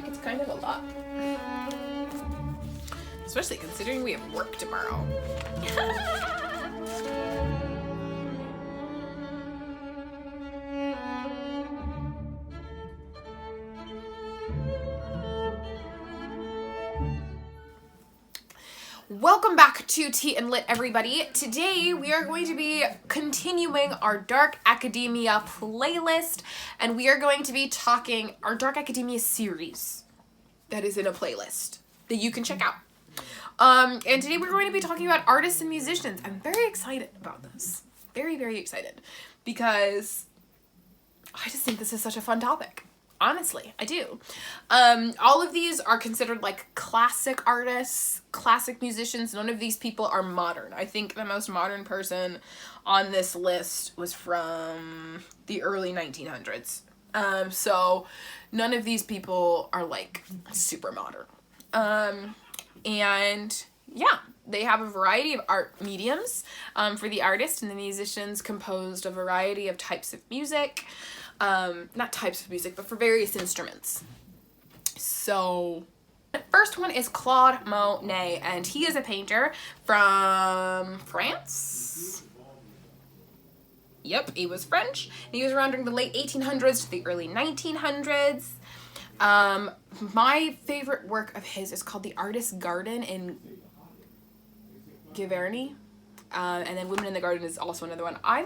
like it's kind of a lot. Especially considering we have work tomorrow. Welcome back to Tea and Lit, everybody. Today we are going to be continuing our Dark Academia playlist, and we are going to be talking our Dark Academia series that is in a playlist that you can check out. And today we're going to be talking about artists and musicians. I'm very excited about this. Very, very excited because I just think this is such a fun topic. Honestly, I do. All of these are considered like classic artists, classic musicians. None of these people are modern. I think the most modern person on this list was from the early 1900s. So none of these people are like super modern. And yeah, they have a variety of art mediums. For the artist and the musicians composed a variety of types of music. Not types of music, but for various instruments. So the first one is Claude Monet, and he is a painter from France. Yep, he was French. He was around during the late 1800s to the early 1900s. My favorite work of his is called The Artist's Garden in Giverny. And then Women in the Garden is also another one. I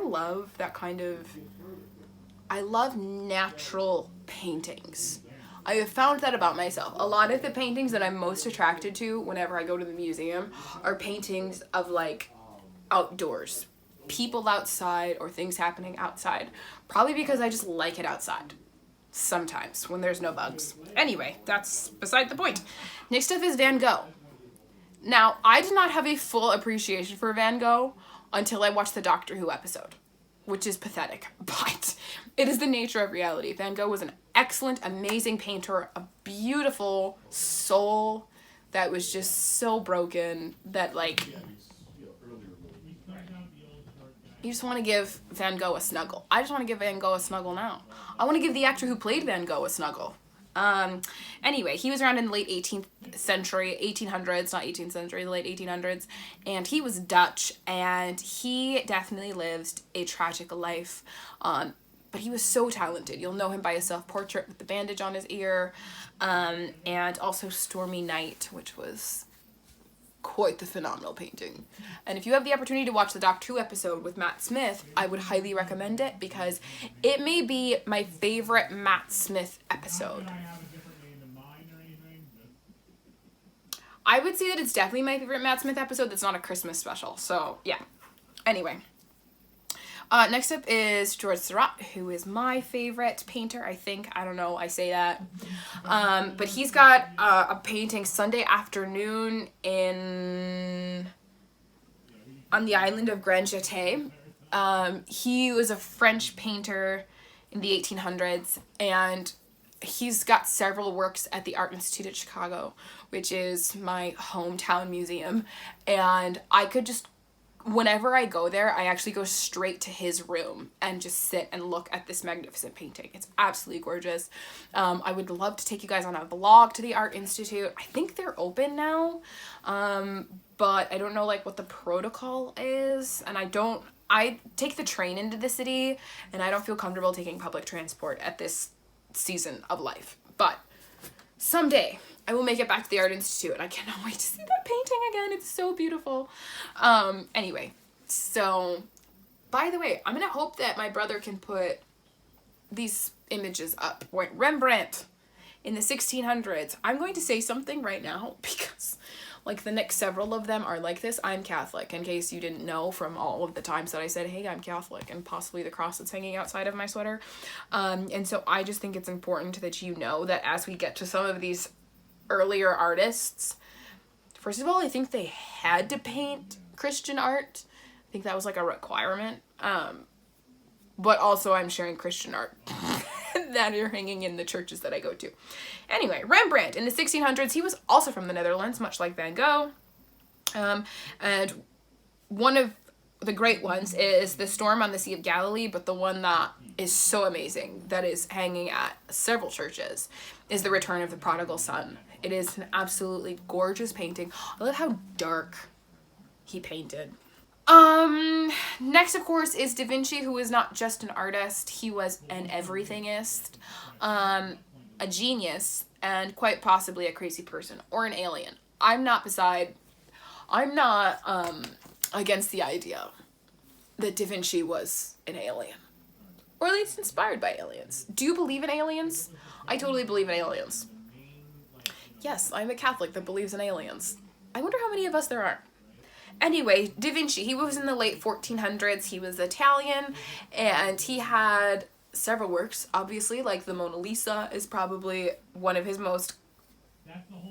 love natural paintings. I have found that about myself. A lot of the paintings that I'm most attracted to whenever I go to the museum are paintings of like outdoors. People outside or things happening outside. Probably because I just like it outside. Sometimes when there's no bugs. Anyway, that's beside the point. Next up is Van Gogh. Now, I did not have a full appreciation for Van Gogh until I watched the Doctor Who episode, which is pathetic, but it is the nature of reality. Van Gogh was an excellent, amazing painter, a beautiful soul that was just so broken that, like, you just want to give Van Gogh a snuggle. I just want to give Van Gogh a snuggle now. I want to give the actor who played Van Gogh a snuggle. Anyway, he was around in the late 18th century, 1800s, not 18th century, the late 1800s, and he was Dutch, and he definitely lived a tragic life, but he was so talented. You'll know him by his self-portrait with the bandage on his ear, and also Stormy Night, which was quite the phenomenal painting. And if you have the opportunity to watch the Doctor Who episode with Matt Smith, I would highly recommend it because it may be my favorite Matt Smith episode. I would say that it's definitely my favorite Matt Smith episode that's not a Christmas special. So, yeah. Anyway. Next up is George Seurat, who is my favorite painter, I think. I don't know, I say that. But he's got a painting Sunday Afternoon on the island of Grand Jetée. He was a French painter in the 1800s, and he's got several works at the Art Institute at Chicago, which is my hometown museum. And I could just, whenever I go there, I actually go straight to his room and just sit and look at this magnificent painting. It's absolutely gorgeous. I would love to take you guys on a vlog to the Art Institute. I think they're open now, but I don't know like what the protocol is, and I take the train into the city, and I don't feel comfortable taking public transport at this season of life. But someday I will make it back to the Art Institute, and I cannot wait to see that painting again. It's so beautiful. Anyway, so, by the way, I'm gonna hope that my brother can put these images up. Rembrandt in the 1600s. I'm going to say something right now because, like, the next several of them are like this. I'm Catholic, in case you didn't know from all of the times that I said, hey, I'm Catholic, and possibly the cross that's hanging outside of my sweater. And so I just think it's important that you know that as we get to some of these earlier artists, first of all, I think they had to paint Christian art. I think that was like a requirement. But also I'm sharing Christian art that are hanging in the churches that I go to. Anyway, Rembrandt in the 1600s, he was also from the Netherlands, much like Van Gogh. And one of the great ones is The Storm on the Sea of Galilee, but the one that is so amazing, that is hanging at several churches, is The Return of the Prodigal Son. It is an absolutely gorgeous painting. I love how dark he painted. Next, of course, is Da Vinci, who was not just an artist, he was an everythingist, a genius, and quite possibly a crazy person, or an alien. I'm not against the idea that Da Vinci was an alien, or at least inspired by aliens. Do you believe in aliens? I totally believe in aliens. Yes, I'm a Catholic that believes in aliens. I wonder how many of us there are. Anyway, Da Vinci, he was in the late 1400s. He was Italian, and he had several works, obviously, like the Mona Lisa is probably one of his most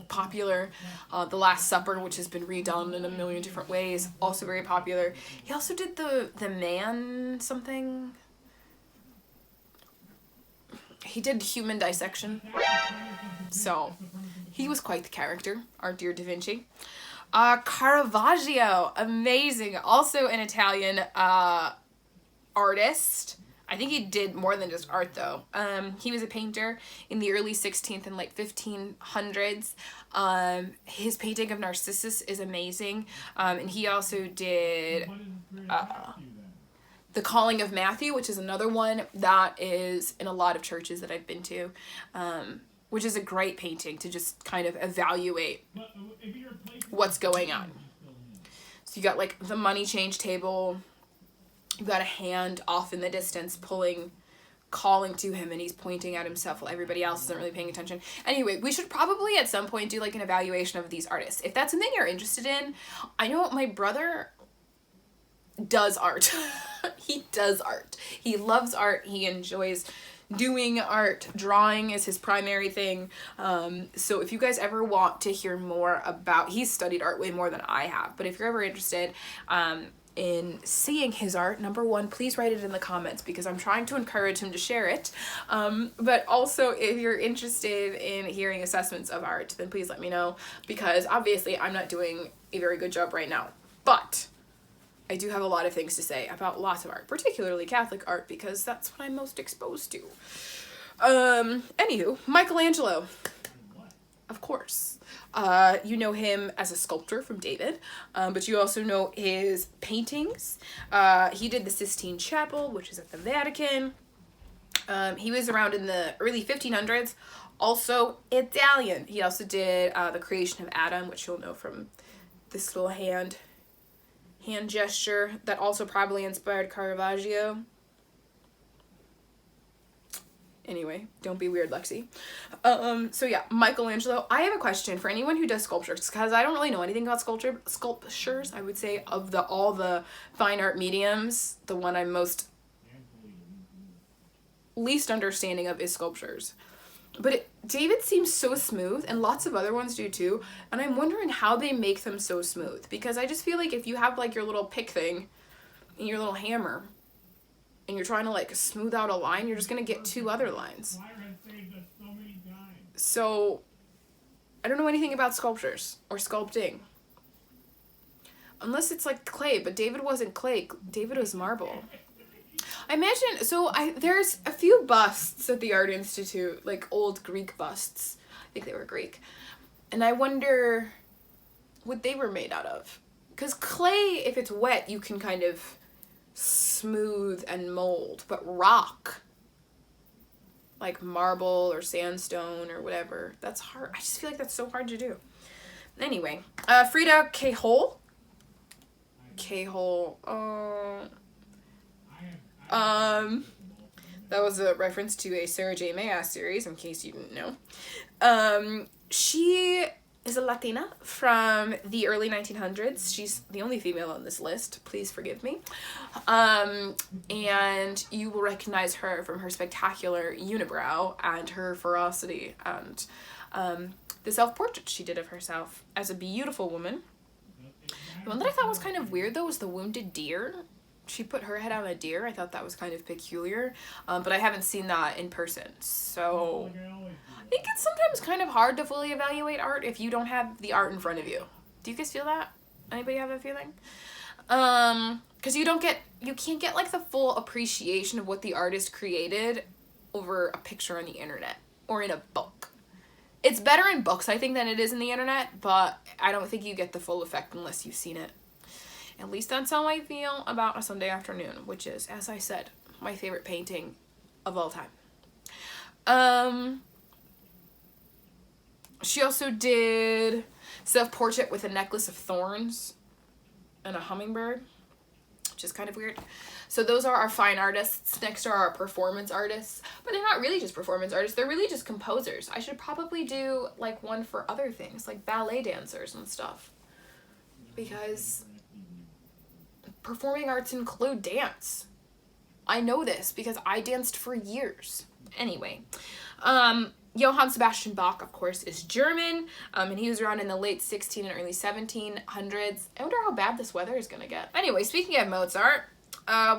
popular. The Last Supper, which has been redone in a million different ways, also very popular. He also did the man something. He did Human Dissection. So, he was quite the character, our dear Da Vinci. Caravaggio, amazing. Also an Italian artist. I think he did more than just art, though. He was a painter in the early 16th and late 1500s. His painting of Narcissus is amazing. And he also did The Calling of Matthew, which is another one that is in a lot of churches that I've been to, which is a great painting to just kind of evaluate what's going on. So you got like the money change table. You've got a hand off in the distance calling to him, and he's pointing at himself while everybody else isn't really paying attention. Anyway, we should probably at some point do like an evaluation of these artists. If that's something you're interested in, I know my brother does art. He does art. He loves art. He enjoys doing art. Drawing is his primary thing. So if you guys ever want to hear more about, he's studied art way more than I have, but if you're ever interested in seeing his art, number one, please write it in the comments, because I'm trying to encourage him to share it. But also, if you're interested in hearing assessments of art, then please let me know, because obviously I'm not doing a very good job right now. But I do have a lot of things to say about lots of art, particularly Catholic art, because that's what I'm most exposed to. Anywho, Michelangelo, of course. You know him as a sculptor from David, but you also know his paintings. He did the Sistine Chapel, which is at the Vatican. He was around in the early 1500s, also Italian. He also did the Creation of Adam, which you'll know from this little hand gesture that also probably inspired Caravaggio. Anyway, don't be weird, Lexi. So yeah, Michelangelo. I have a question for anyone who does sculptures, because I don't really know anything about sculptures. I would say of all the fine art mediums, the one I'm least understanding of is sculptures. But David seems so smooth, and lots of other ones do too, and I'm wondering how they make them so smooth, because I just feel like if you have like your little pick thing and your little hammer and you're trying to like smooth out a line, you're just gonna get two other lines. So I don't know anything about sculptures or sculpting, unless it's like clay, but David wasn't clay. David was marble. I imagine, there's a few busts at the Art Institute, like old Greek busts. I think they were Greek. And I wonder what they were made out of. Because clay, if it's wet, you can kind of smooth and mold. But rock, like marble or sandstone or whatever, that's hard. I just feel like that's so hard to do. Anyway, Frida Kahlo. That was a reference to a Sarah J. Maas series, in case you didn't know. She is a Latina from the early 1900s. She's the only female on this list. Please forgive me. And you will recognize her from her spectacular unibrow and her ferocity and the self-portrait she did of herself as a beautiful woman. The one that I thought was kind of weird, though, was the wounded deer. She put her head on a deer. I thought that was kind of peculiar, but I haven't seen that in person. So I think it's sometimes kind of hard to fully evaluate art if you don't have the art in front of you. Do you guys feel that? Anybody have that feeling? Because you can't get like the full appreciation of what the artist created over a picture on the internet or in a book. It's better in books, I think, than it is in the internet, but I don't think you get the full effect unless you've seen it. At least that's how I feel about A Sunday Afternoon, which is, as I said, my favorite painting of all time. She also did self-portrait with a necklace of thorns and a hummingbird, which is kind of weird. So those are our fine artists. Next are our performance artists. But they're not really just performance artists. They're really just composers. I should probably do like one for other things, like ballet dancers and stuff. Because performing arts include dance. I know this because I danced for years. Anyway, Johann Sebastian Bach, of course, is German, and he was around in the late 16 and early 1700s. I wonder how bad this weather is going to get. Anyway, speaking of Mozart,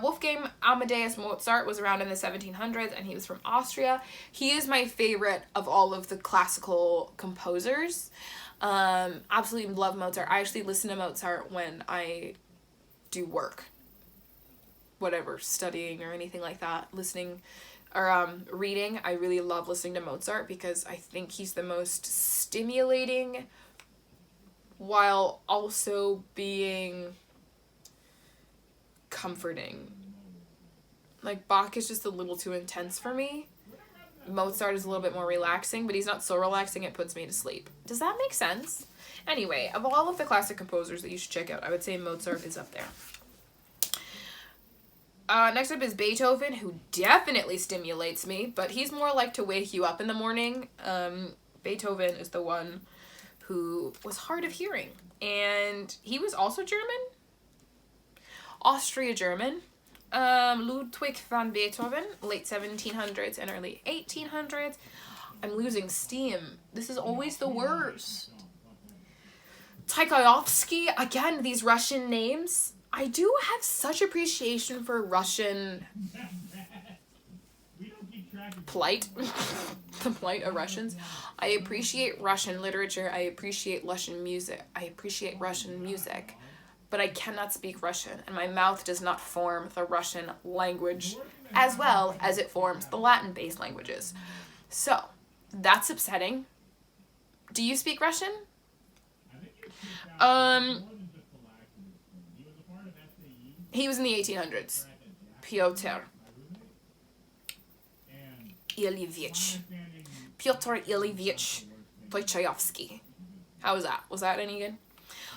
Wolfgang Amadeus Mozart was around in the 1700s, and he was from Austria. He is my favorite of all of the classical composers. Absolutely love Mozart. I actually listen to Mozart when I do work, whatever, studying or anything like that, listening or reading. I really love listening to Mozart because I think he's the most stimulating while also being comforting. Like, Bach is just a little too intense for me. Mozart is a little bit more relaxing, but he's not so relaxing it puts me to sleep. Does that make sense? Anyway, of all of the classic composers that you should check out, I would say Mozart is up there. Next up is Beethoven, who definitely stimulates me, but he's more like to wake you up in the morning. Beethoven is the one who was hard of hearing, and he was also German? Austria-German. Ludwig van Beethoven, late 1700s and early 1800s. I'm losing steam. This is always the worst. Tchaikovsky, again, these Russian names. I do have such appreciation for Russian plight. The plight of Russians. I appreciate Russian literature. I appreciate Russian music. But I cannot speak Russian, and my mouth does not form the Russian language as well as it forms the Latin-based languages. So, that's upsetting. Do you speak Russian? He was in the 1800s. Piotr Ilyich Tchaikovsky. How was that? Was that any good?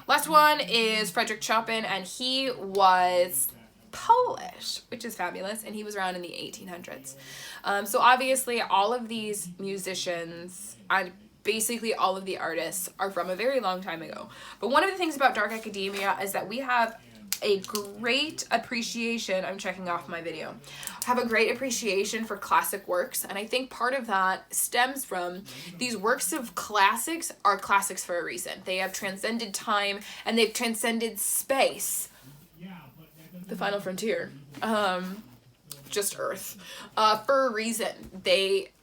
Last one is Frederick Chopin, and he was Polish, which is fabulous, and he was around in the 1800s. So obviously all of these musicians and basically all of the artists are from a very long time ago. But one of the things about Dark Academia is that we have a great appreciation, I'm checking off my video, have a great appreciation for classic works, and I think part of that stems from these works of classics are classics for a reason. They have transcended time and they've transcended space. The final frontier. Just Earth. For a reason.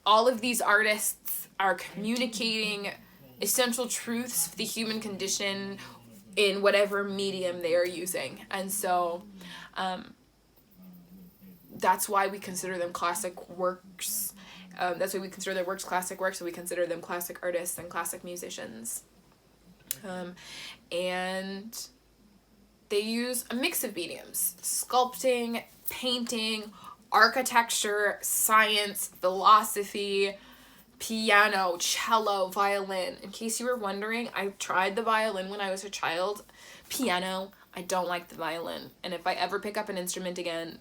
All of these artists are communicating essential truths of the human condition in whatever medium they are using. And so that's why we consider them classic works. That's why we consider their works classic works, so we consider them classic artists and classic musicians. And they use a mix of mediums: sculpting, painting, architecture, science, philosophy, piano, cello, violin. In case you were wondering, I tried the violin when I was a child. Piano, I don't like the violin. And if I ever pick up an instrument again,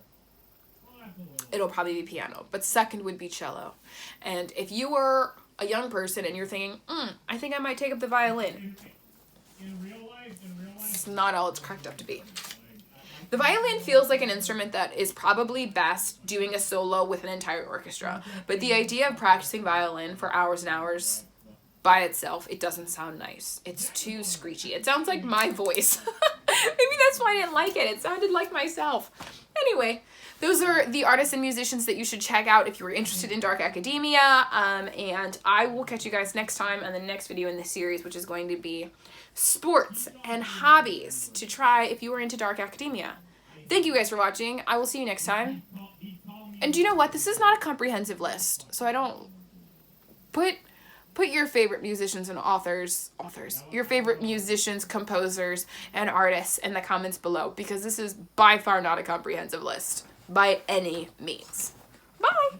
it'll probably be piano. But second would be cello. And if you were a young person and you're thinking, I think I might take up the violin, it's not all it's cracked up to be. The violin feels like an instrument that is probably best doing a solo with an entire orchestra. But the idea of practicing violin for hours and hours by itself, it doesn't sound nice. It's too screechy. It sounds like my voice. Maybe that's why I didn't like it. It sounded like myself. Anyway, those are the artists and musicians that you should check out if you were interested in dark academia. And I will catch you guys next time on the next video in this series, which is going to be sports and hobbies to try if you were into dark academia. Thank you guys for watching. I will see you next time. And do you know what? This is not a comprehensive list, so I don't put your favorite musicians and your favorite musicians, composers, and artists in the comments below, because this is by far not a comprehensive list by any means. Bye!